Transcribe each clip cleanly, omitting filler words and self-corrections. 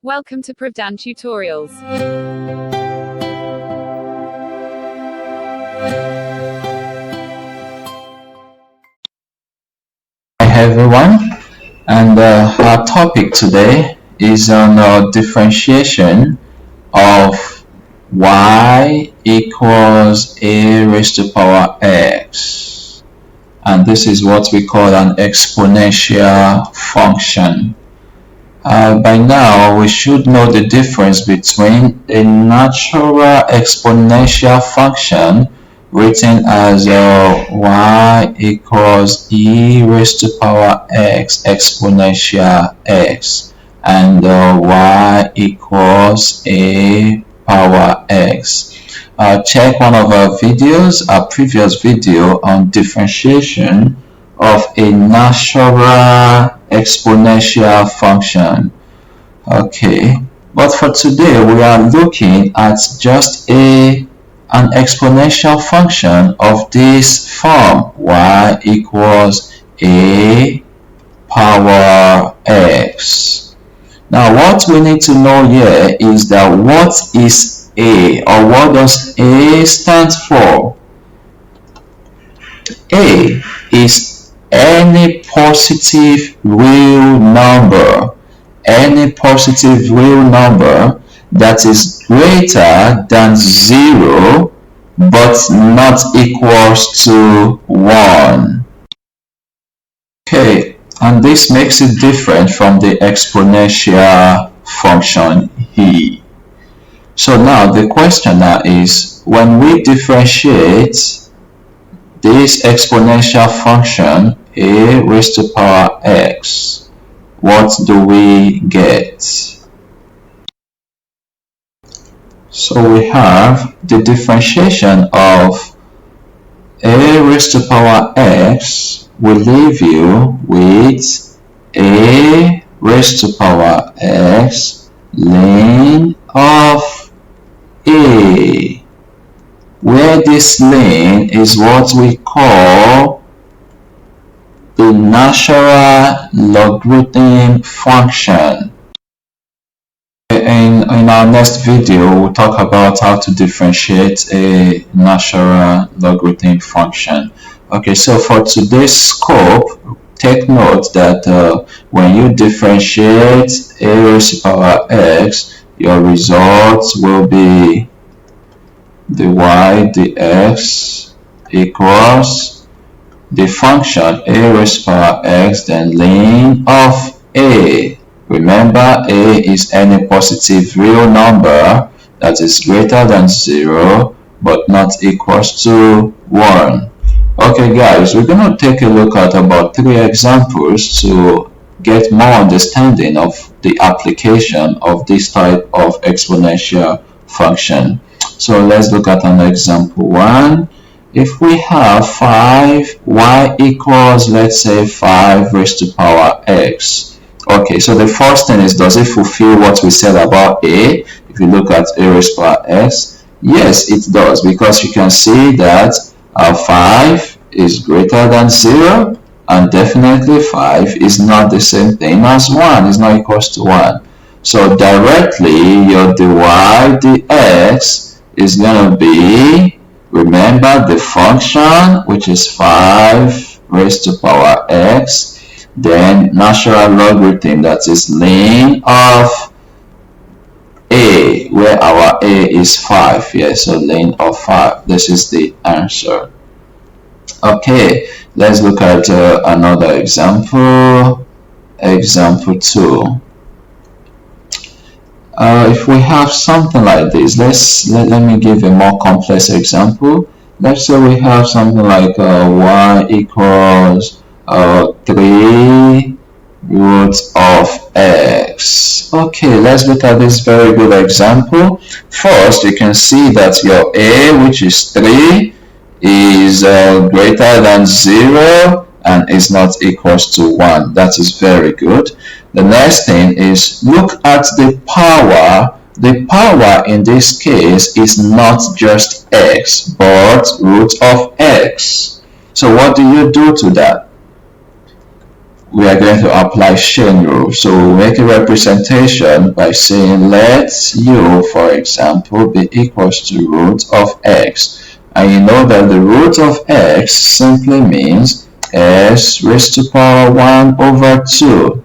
Welcome to Pravdan Tutorials. Hi everyone, and our topic today is on differentiation of y equals a raised to power x, and this is what we call an exponential function. By now we should know the difference between a natural exponential function written as y equals e raised to power x exponential x and y equals a power x. Check one of our videos, our previous video on differentiation of a natural exponential function. Okay, but for today we are looking at just an exponential function of this form, y equals a power x. Now what we need to know here is that what is a, or what does a stand for? A is any positive real number, that is greater than 0 but not equals to 1. Okay, and this makes it different from the exponential function e. So now the question now is, when we differentiate this exponential function a raised to power x, what do we get? So we have the differentiation of a raised to power x will leave you with a raised to power x ln of a, where this ln is what we call the natural logarithm function. In our next video, we'll talk about how to differentiate a natural logarithm function. Okay, so for today's scope, take note that when you differentiate a raised to power x, your results will be dy dx equals the function a raised to power x then ln of a. Remember, a is any positive real number that is greater than 0 but not equals to 1. Okay guys, we're going to take a look at about 3 examples to get more understanding of the application of this type of exponential function. So let's look at an example 1. If we have 5, y equals, let's say, 5 raised to power x. Okay, so the first thing is, does it fulfill what we said about a? If you look at a raised to power x, yes, it does, because you can see that 5 is greater than 0, and definitely 5 is not the same thing as 1, is not equals to 1. So directly, your dy dx is going to be, remember the function, which is 5 raised to power x, then natural logarithm, that is ln of a, where our a is 5. Yes, so ln of 5. This is the answer. Okay, let's look at another example. Example 2. If we have something like this, let me give a more complex example. Let's say we have something like y equals 3 roots of x. Okay, let's look at this very good example. First, you can see that your a, which is 3, is greater than 0 and is not equals to 1. That is very good. The next thing is, look at the power. The power in this case is not just x, but root of x. So what do you do to that? we are going to apply chain rule. So we'll make a representation by saying let u, for example, be equals to root of x. And you know that the root of x simply means s raised to power 1 over 2.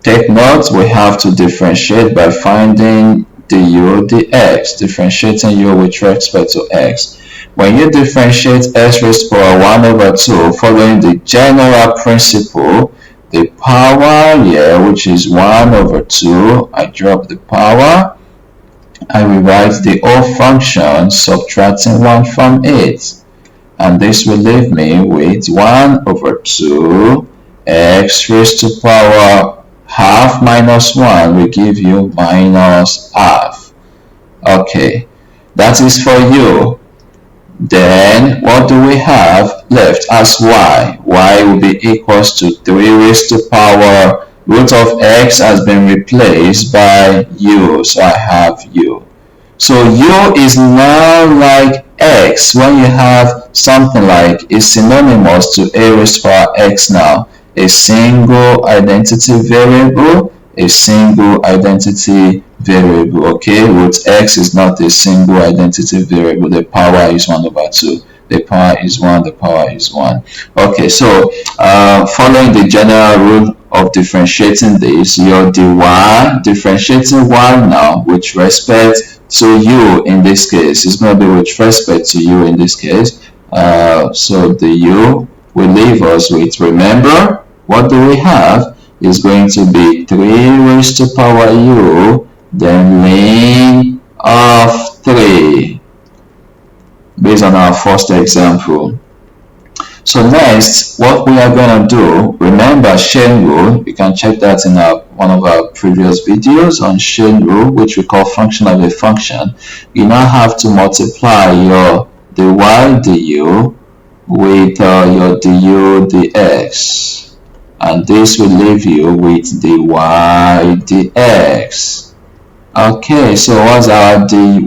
Take note, we have to differentiate by finding du dx, differentiating u with respect to x. When you differentiate s raised to power 1 over 2, following the general principle, the power here, which is 1 over 2, I drop the power, I rewrite the whole function, subtracting 1 from it. And this will leave me with 1 over 2, x raised to power half minus 1 will give you minus half. Okay, that is for u. Then what do we have left as y? Y will be equals to 3 raised to power root of x has been replaced by u, so I have u. So u is now like x. When you have something like is synonymous to a raised to power x now, a single identity variable, a single identity variable. Okay, root x is not a single identity variable. The power is 1 over 2. The power is 1, the power is 1. Okay, so following the general rule of differentiating this, your dy, differentiating y now with respect to u in this case, is going to be with respect to u in this case. So the u will leave us with, remember, what do we have is going to be 3 raised to power u, then ln of 3, based on our first example. So next, what we are going to do, remember chain rule, you can check that in one of our previous videos on chain rule, which we call function of a function. You now have to multiply your dy du with your du dx. And this will leave you with dy dx. Okay, so what's our dy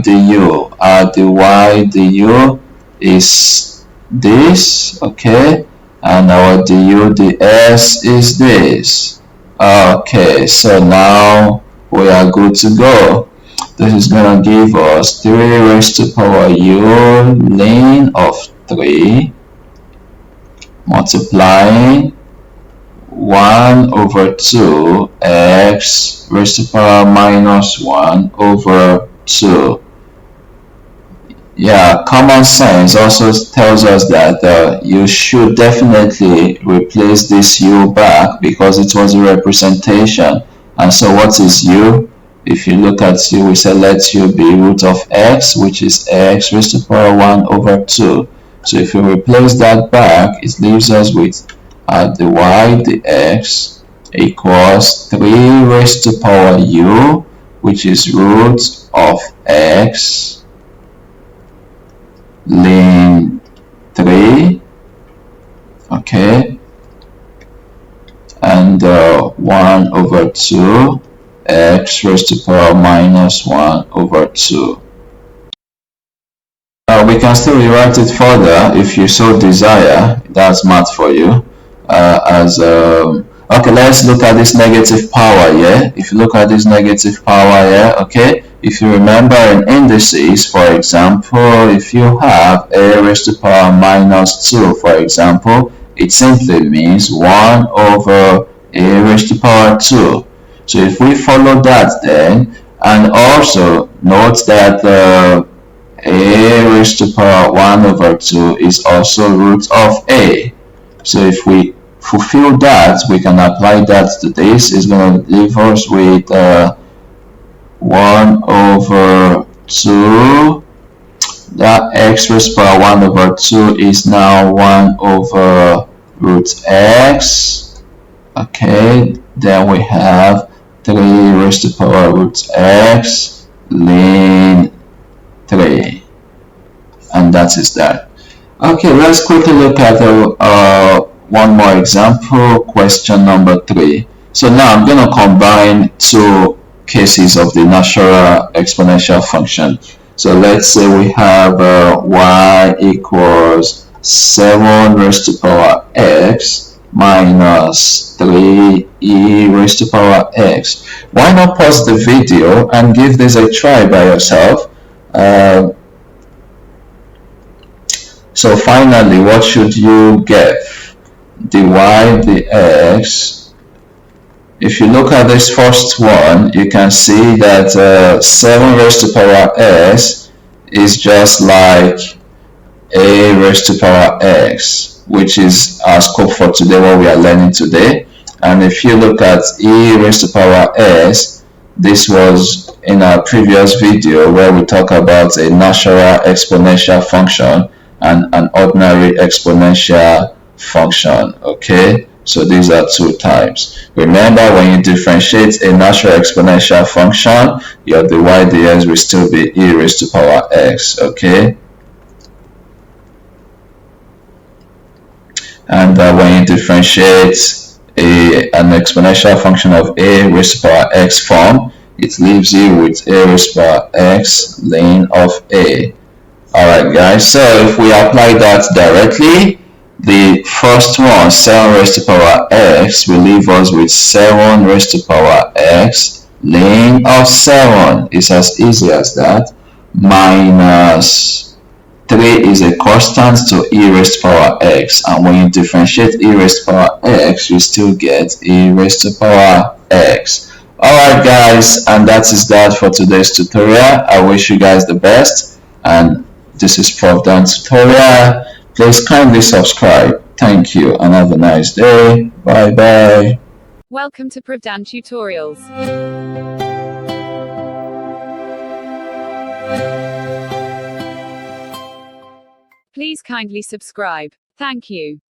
du? Our dy du is this, okay, and our du ds is this. Okay, so now we are good to go. This is going to give us 3 raised to power u ln of 3 multiplying 1 over 2 x raised to power minus 1 over 2. Yeah, common sense also tells us that you should definitely replace this u back because it was a representation. And so what is u? If you look at u, we say let u be root of x, which is x raised to power 1 over 2. So if we replace that back, it leaves us with dy dx equals 3 raised to power u, which is root of x ln 3, okay, and 1 over 2 x raised to power minus 1 over 2. We can still rewrite it further if you so desire. That's math for you. Okay, let's look at this negative power here. If you look at this negative power here, okay, if you remember in indices, for example, if you have a raised to power minus 2, for example, it simply means 1 over a raised to power 2. So if we follow that then, and also note that a raised to power 1 over 2 is also root of a. So if we fulfill that, we can apply that to this. It's going to leave us with 1 over 2. That x raised to power 1 over 2 is now 1 over root x. Okay, then we have 3 raised to power root x ln 3. And that is that. Okay, let's quickly look at one more example, question number 3. So now I'm going to combine two cases of the natural exponential function. So let's say we have y equals 7 raised to power x minus 3e raised to power x. Why not pause the video and give this a try by yourself? So finally, what should you get? Divide the x. If you look at this first one, you can see that 7 raised to power s is just like a raised to power x, which is our scope for today, what we are learning today. And if you look at e raised to power s, this was in our previous video where we talk about a natural exponential function and an ordinary exponential function. Okay, so these are two types. Remember, when you differentiate a natural exponential function, your dy dx will still be e raised to power x. Okay, and when you differentiate an exponential function of a raised to power x form, it leaves you with a raised to power x ln of a. Alright guys, so if we apply that directly, the first one, 7 raised to power x, will leave us with 7 raised to power x ln of 7. It's as easy as that. Minus 3 is a constant to e raised to power x, and when you differentiate e raised to power x, you still get e raised to power x. Alright guys, and that is that for today's tutorial. I wish you guys the best, and this is Prof. Dan Tutorial. Please kindly subscribe. Thank you and have a nice day. Bye bye. Welcome to Prof. Dan Tutorials. Please kindly subscribe. Thank you.